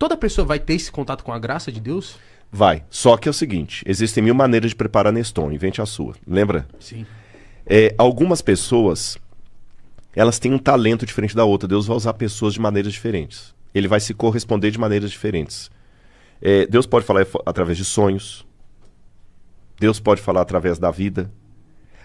Toda pessoa vai ter esse contato com a graça de Deus? Vai. Só que é o seguinte, existem 1000 maneiras de preparar Neston, invente a sua. Lembra? Sim. Algumas pessoas, elas têm um talento diferente da outra. Deus vai usar pessoas de maneiras diferentes. Ele vai se corresponder de maneiras diferentes. Deus pode falar através de sonhos. Deus pode falar através da vida.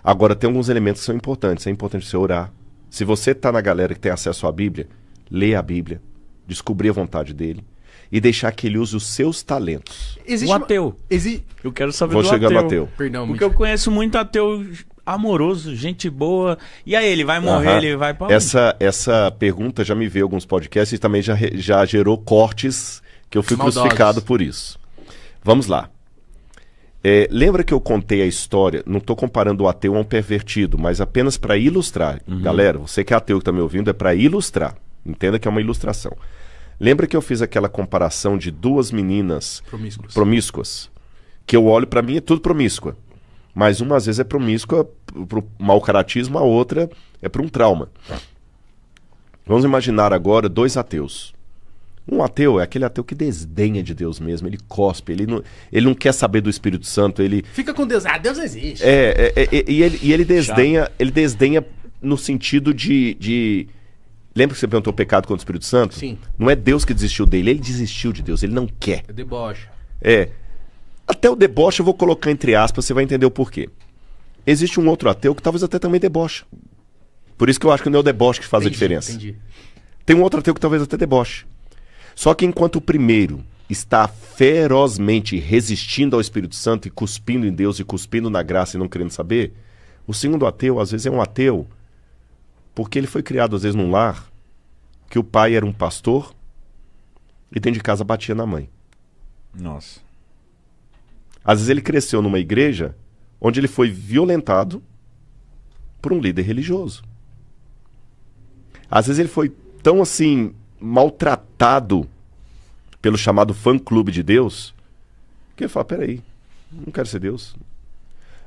Agora, tem alguns elementos que são importantes. É importante você orar. Se você está na galera que tem acesso à Bíblia, lê a Bíblia, descobrir a vontade dele e deixar que ele use os seus talentos. O ateu. Eu quero saber do ateu. Vou chegar no ateu. Perdão, porque eu conheço muito ateu amoroso, gente boa. E aí, ele vai morrer, ele vai pra onde? Essa pergunta já me veio em alguns podcasts e também já gerou cortes que eu fui crucificado por isso. Vamos lá. Lembra que eu contei a história, não estou comparando o ateu a um pervertido, mas apenas para ilustrar. Galera, você que é ateu que está me ouvindo, é para ilustrar. Entenda que é uma ilustração. Lembra que eu fiz aquela comparação de 2 meninas promíscuas? Que eu olho, para mim é tudo promíscua. Mas uma às vezes é promíscua para o mau caratismo, a outra é para um trauma. Vamos imaginar agora 2 ateus. Um ateu é aquele ateu que desdenha de Deus mesmo, ele cospe, ele não quer saber do Espírito Santo, ele... Fica com Deus, Deus existe. E ele desdenha no sentido de... Lembra que você perguntou o pecado contra o Espírito Santo? Sim. Não é Deus que desistiu dele, ele desistiu de Deus, ele não quer. É deboche. Até o deboche eu vou colocar entre aspas, você vai entender o porquê. Existe um outro ateu que talvez até também deboche. Por isso que eu acho que não é o deboche que faz a diferença. Entendi. Tem um outro ateu que talvez até deboche. Só que enquanto o primeiro está ferozmente resistindo ao Espírito Santo e cuspindo em Deus e cuspindo na graça e não querendo saber, o segundo ateu, às vezes, é um ateu porque ele foi criado, às vezes, num lar que o pai era um pastor e dentro de casa batia na mãe. Nossa. Às vezes ele cresceu numa igreja onde ele foi violentado por um líder religioso. Às vezes ele foi tão assim... maltratado pelo chamado fã-clube de Deus, que ele fala, peraí, não quero ser Deus.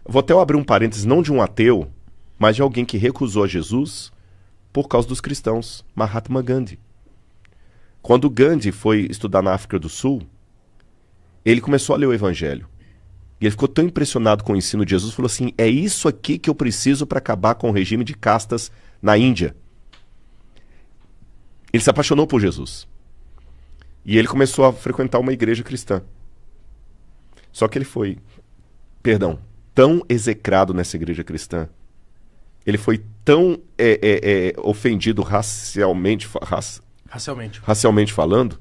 Vou até abrir um parênteses, não de um ateu, mas de alguém que recusou a Jesus por causa dos cristãos, Mahatma Gandhi. Quando Gandhi foi estudar na África do Sul, ele começou a ler o Evangelho. E ele ficou tão impressionado com o ensino de Jesus, falou assim, é isso aqui que eu preciso para acabar com o regime de castas na Índia. Ele se apaixonou por Jesus. E ele começou a frequentar uma igreja cristã. Só que ele foi, tão execrado nessa igreja cristã. Ele foi tão ofendido racialmente falando,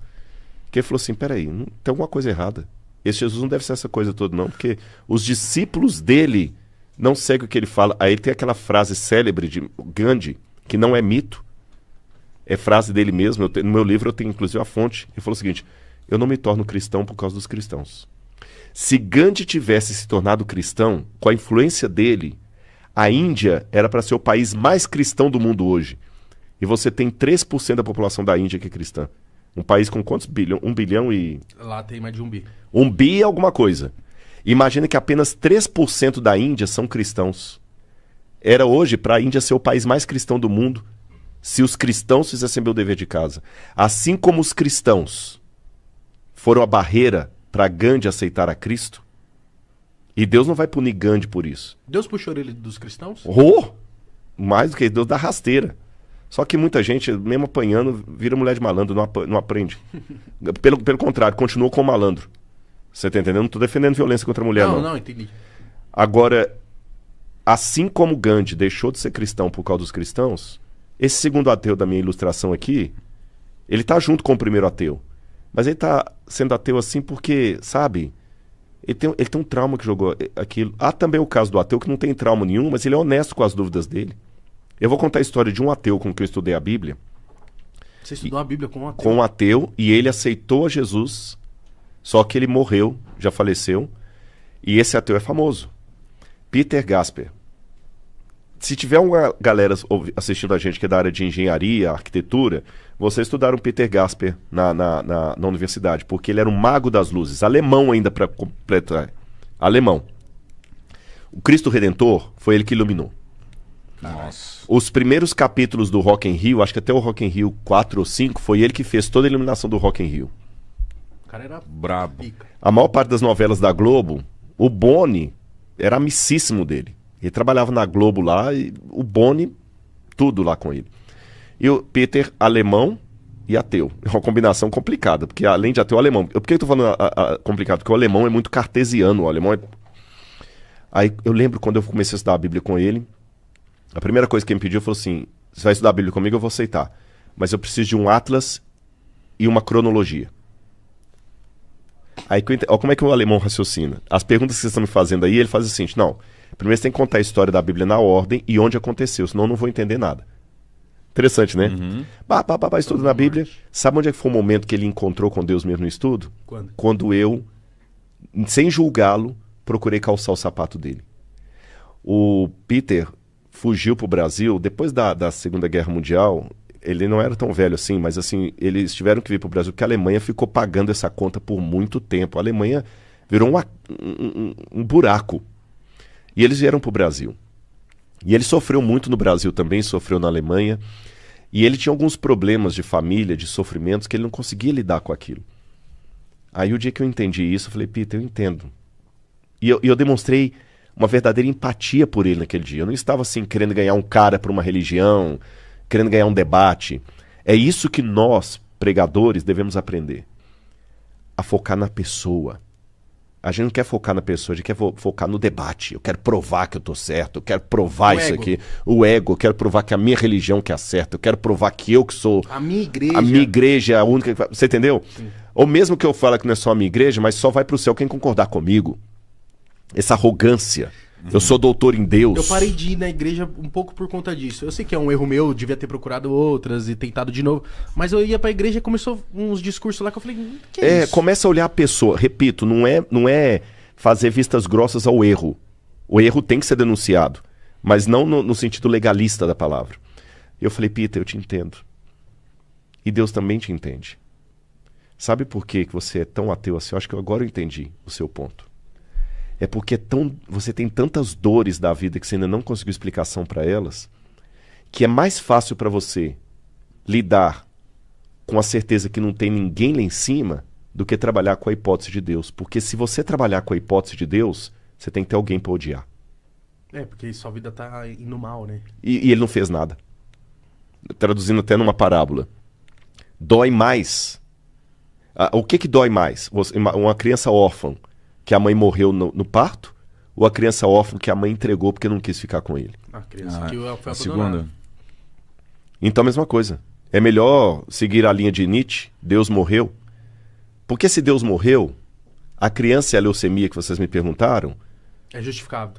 que ele falou assim, peraí, tem alguma coisa errada. Esse Jesus não deve ser essa coisa toda não, porque os discípulos dele não seguem o que ele fala. Aí ele tem aquela frase célebre de Gandhi, que não é mito, é frase dele mesmo, no meu livro eu tenho inclusive a fonte. Ele falou o seguinte, eu não me torno cristão por causa dos cristãos. Se Gandhi tivesse se tornado cristão, com a influência dele, a Índia era para ser o país mais cristão do mundo hoje. E você tem 3% da população da Índia que é cristã. Um país com quantos bilhões? 1 bilhão e... Lá tem mais de 1 bi. 1 bi é alguma coisa. Imagina que apenas 3% da Índia são cristãos. Era hoje para a Índia ser o país mais cristão do mundo, se os cristãos fizessem bem o dever de casa. Assim como os cristãos foram a barreira para Gandhi aceitar a Cristo, e Deus não vai punir Gandhi por isso. Deus puxou ele dos cristãos? Mais do que Deus dá rasteira. Só que muita gente, mesmo apanhando, vira mulher de malandro, não aprende. Pelo contrário, continua com o malandro. Você tá entendendo? Não tô defendendo violência contra a mulher, não. Não, entendi. Agora, assim como Gandhi deixou de ser cristão por causa dos cristãos, esse segundo ateu da minha ilustração aqui, ele tá junto com o primeiro ateu. Mas ele tá sendo ateu assim porque, sabe, ele tem um trauma que jogou aquilo. Há também o caso do ateu que não tem trauma nenhum, mas ele é honesto com as dúvidas dele. Eu vou contar a história de um ateu com que eu estudei a Bíblia. Você estudou a Bíblia com um ateu? Com um ateu, e ele aceitou a Jesus, só que ele morreu, já faleceu, e esse ateu é famoso. Peter Gasper. Se tiver uma galera assistindo a gente que é da área de engenharia, arquitetura, vocês estudaram Peter Gasper na universidade, porque ele era um mago das luzes, alemão ainda para completar. Alemão. O Cristo Redentor foi ele que iluminou. Nossa. Os primeiros capítulos do Rock in Rio, acho que até o Rock in Rio 4 ou 5, foi ele que fez toda a iluminação do Rock in Rio. O cara era Brabo. pica. A maior parte das novelas da Globo, o Boni era amicíssimo dele. Ele trabalhava na Globo lá e o Boni, tudo lá com ele. E o Peter, alemão e ateu. É uma combinação complicada, porque além de ateu, alemão. Por que eu tô falando complicado? Porque o alemão é muito cartesiano, o alemão é... Aí eu lembro quando eu comecei a estudar a Bíblia com ele, a primeira coisa que ele me pediu foi assim, você vai estudar a Bíblia comigo, eu vou aceitar. Mas eu preciso de um atlas e uma cronologia. Aí olha como é que o alemão raciocina. As perguntas que vocês estão me fazendo aí, ele faz o seguinte, não, primeiro você tem que contar a história da Bíblia na ordem e onde aconteceu, senão eu não vou entender nada. Interessante, né? Estudo na Bíblia. Sabe onde é que foi o momento que ele encontrou com Deus mesmo no estudo? Quando? Quando eu, sem julgá-lo, procurei calçar o sapato dele. O Peter fugiu para o Brasil depois da Segunda Guerra Mundial. Ele não era tão velho assim, mas assim, eles tiveram que vir para o Brasil porque a Alemanha ficou pagando essa conta por muito tempo. A Alemanha virou um buraco. E eles vieram para o Brasil. E ele sofreu muito no Brasil também, sofreu na Alemanha. E ele tinha alguns problemas de família, de sofrimentos, que ele não conseguia lidar com aquilo. Aí o dia que eu entendi isso, eu falei, Peter, eu entendo. E eu demonstrei uma verdadeira empatia por ele naquele dia. Eu não estava assim querendo ganhar um cara por uma religião, querendo ganhar um debate. É isso que nós, pregadores, devemos aprender. A focar na pessoa. A gente não quer focar na pessoa, a gente quer focar no debate. Eu quero provar que eu estou certo, eu quero provar isso aqui. O ego, eu quero provar que a minha religião que é certa, eu quero provar que eu que sou... A minha igreja é a única... Você entendeu? Sim. Ou mesmo que eu fale que não é só a minha igreja, mas só vai para o céu quem concordar comigo. Essa arrogância. Eu sou doutor em Deus. Eu parei de ir na igreja um pouco por conta disso. Eu sei que é um erro meu, devia ter procurado outras e tentado de novo. Mas eu ia pra igreja e começou uns discursos lá que eu falei, que é isso? Começa a olhar a pessoa. Repito, não é fazer vistas grossas ao erro. O erro tem que ser denunciado. Mas não no sentido legalista da palavra. Eu falei, Peter, eu te entendo. E Deus também te entende. Sabe por que você é tão ateu assim? Eu acho que agora eu entendi o seu ponto. É porque você tem tantas dores da vida que você ainda não conseguiu explicação para elas, que é mais fácil para você lidar com a certeza que não tem ninguém lá em cima do que trabalhar com a hipótese de Deus. Porque se você trabalhar com a hipótese de Deus, você tem que ter alguém para odiar. Porque sua vida tá indo mal, né? E ele não fez nada. Traduzindo até numa parábola. Dói mais. O que dói mais? Uma criança órfã que a mãe morreu no parto, ou a criança órfã que a mãe entregou porque não quis ficar com ele? A criança que foi a segunda. Então a mesma coisa. É melhor seguir a linha de Nietzsche, Deus morreu. Porque se Deus morreu, a criança e a leucemia que vocês me perguntaram... É justificável,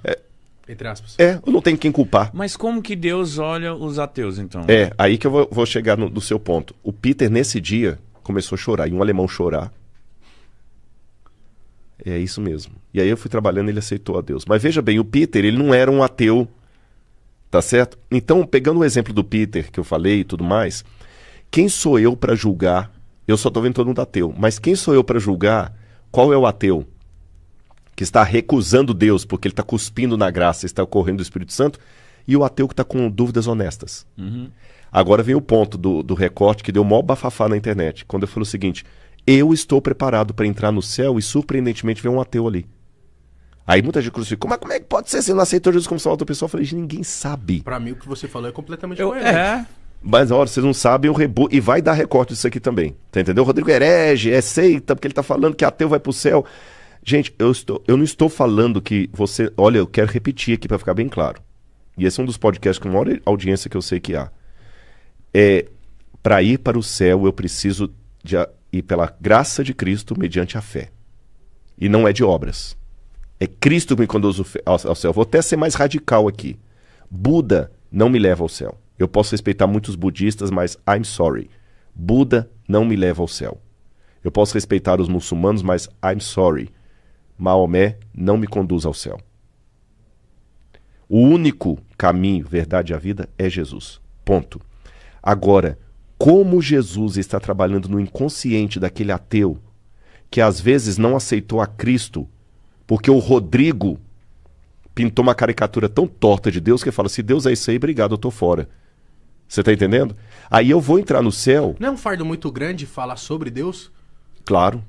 entre aspas. Eu não tenho quem culpar. Mas como que Deus olha os ateus, então? Aí que eu vou chegar no seu ponto. O Peter, nesse dia, começou a chorar, e um alemão chorar. É isso mesmo. E aí eu fui trabalhando e ele aceitou a Deus. Mas veja bem, o Peter, ele não era um ateu, tá certo? Então, pegando o exemplo do Peter que eu falei e tudo mais, quem sou eu para julgar? Eu só tô vendo todo mundo ateu. Mas quem sou eu para julgar qual é o ateu que está recusando Deus porque ele está cuspindo na graça, está ocorrendo do Espírito Santo, e o ateu que está com dúvidas honestas? Agora vem o ponto do recorte que deu o maior bafafá na internet, quando eu falo o seguinte... Eu estou preparado para entrar no céu e, surpreendentemente, ver um ateu ali. Aí muita gente crucificou, mas como é que pode ser? Você não aceitou Jesus como salvador pessoal? Eu falei, ninguém sabe. Pra mim, o que você falou é completamente coerente. Mas, olha, vocês não sabem o rebu... E vai dar recorte disso aqui também. Tá entendeu? Rodrigo herege, é seita, porque ele tá falando que ateu vai pro céu. Gente, eu não estou falando que você... Olha, eu quero repetir aqui para ficar bem claro. E esse é um dos podcasts com maior audiência que eu sei que há. Para ir para o céu, eu preciso ir pela graça de Cristo mediante a fé. E não é de obras. É Cristo que me conduz ao céu. Vou até ser mais radical aqui. Buda não me leva ao céu. Eu posso respeitar muitos budistas, mas I'm sorry. Buda não me leva ao céu. Eu posso respeitar os muçulmanos, mas I'm sorry. Maomé não me conduz ao céu. O único caminho, verdade e a vida é Jesus. Ponto. Agora, como Jesus está trabalhando no inconsciente daquele ateu que às vezes não aceitou a Cristo porque o Rodrigo pintou uma caricatura tão torta de Deus que ele fala, se Deus é isso aí, obrigado, eu tô fora. Você tá entendendo? Aí eu vou entrar no céu... Não é um fardo muito grande falar sobre Deus? Claro.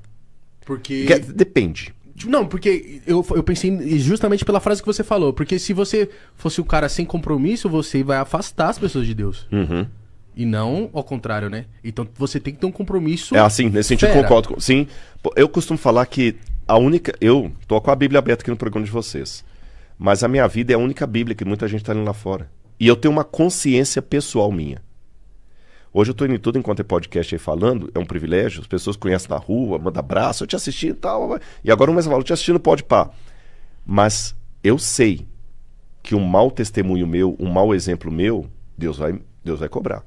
Porque... Depende. Não, porque eu pensei justamente pela frase que você falou. Porque se você fosse um cara sem compromisso, você vai afastar as pessoas de Deus. Uhum. E não ao contrário, né? Então você tem que ter um compromisso. É assim, nesse sentido concordo. Sim, eu costumo falar que eu tô com a Bíblia aberta aqui no programa de vocês. Mas a minha vida é a única Bíblia que muita gente tá lendo lá fora. E eu tenho uma consciência pessoal minha. Hoje eu tô indo em tudo enquanto é podcast aí falando, é um privilégio, as pessoas conhecem na rua, manda abraço, eu te assisti e tal. E agora uma vez eu falo, eu te assisti no Podpah. Mas eu sei que um mau testemunho meu, um mau exemplo meu, Deus vai cobrar.